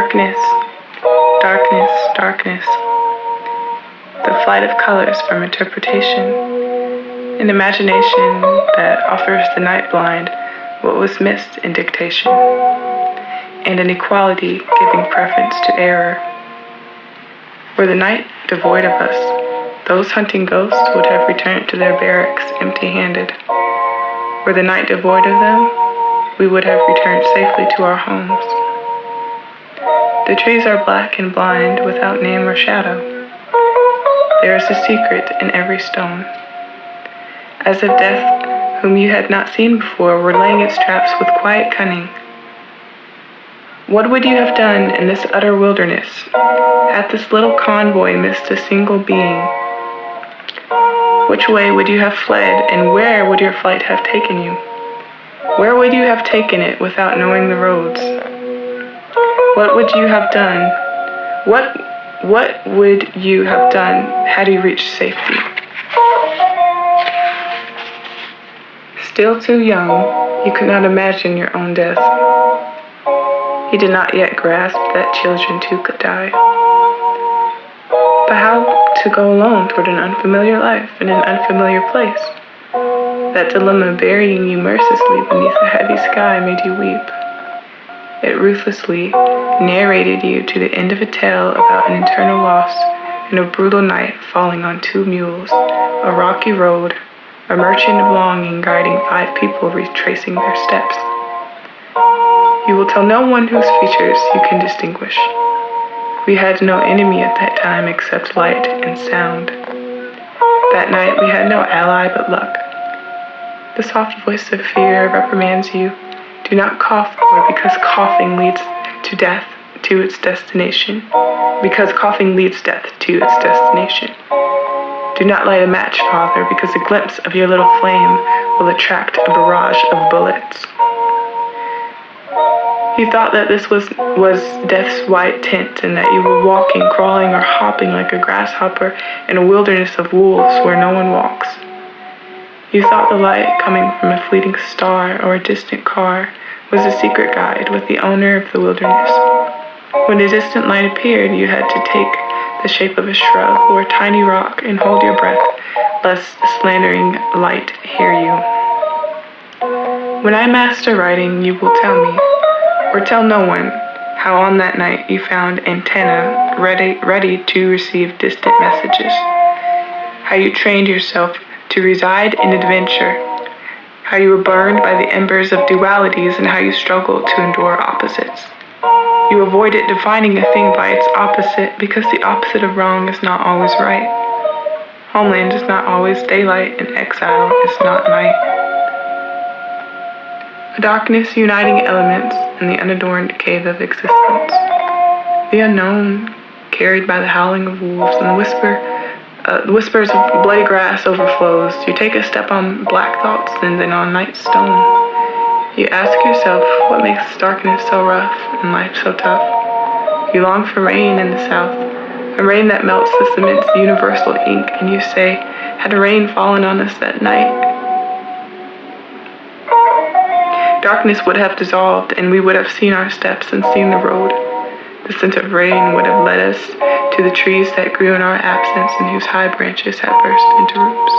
Darkness, darkness, darkness. The flight of colors from interpretation. An imagination that offers the night blind what was missed in dictation. And an equality giving preference to error. Were the night devoid of us, those hunting ghosts would have returned to their barracks empty-handed. Were the night devoid of them, we would have returned safely to our homes. The trees are black and blind without name or shadow. There is a secret in every stone. As if death, whom you had not seen before, were laying its traps with quiet cunning. What would you have done in this utter wilderness, had this little convoy missed a single being? Which way would you have fled, and where would your flight have taken you? Where would you have taken it without knowing the roads? What would you have done? What would you have done had you reached safety? Still too young, you could not imagine your own death. You did not yet grasp that children too could die. But how to go alone toward an unfamiliar life in an unfamiliar place? That dilemma burying you mercilessly beneath a heavy sky made you weep. It ruthlessly narrated you to the end of a tale about an eternal loss and a brutal night falling on 2 mules, a rocky road, a merchant of longing guiding 5 people retracing their steps. You will tell no one whose features you can distinguish. We had no enemy at that time except light and sound. That night we had no ally but luck. The soft voice of fear reprimands you. Do not cough more, because coughing leads to death to its destination. Because coughing leads death to its destination. Do not light a match, Father, because a glimpse of your little flame will attract a barrage of bullets. You thought that this was death's white tent, and that you were walking, crawling, or hopping like a grasshopper in a wilderness of wolves where no one walks. You thought the light coming from a fleeting star or a distant car was a secret guide with the owner of the wilderness. When a distant light appeared, you had to take the shape of a shrub or a tiny rock and hold your breath, lest the slandering light hear you. When I master writing, you will tell me, or tell no one, how on that night you found antenna ready to receive distant messages. How you trained yourself to reside in adventure. How you were burned by the embers of dualities, and how you struggled to endure opposites. You avoided defining a thing by its opposite, because the opposite of wrong is not always right. Homeland is not always daylight, and exile is not night. A darkness uniting elements in the unadorned cave of existence. The unknown, carried by the howling of wolves, and the whispers of bloody grass overflows. You take a step on black thoughts and then on night stone. You ask yourself, what makes darkness so rough and life so tough? You long for rain in the south, a rain that melts the cement's universal ink, and you say, had rain fallen on us that night, darkness would have dissolved, and we would have seen our steps and seen the road. The scent of rain would have led us to the trees that grew in our absence and whose high branches had burst into roots.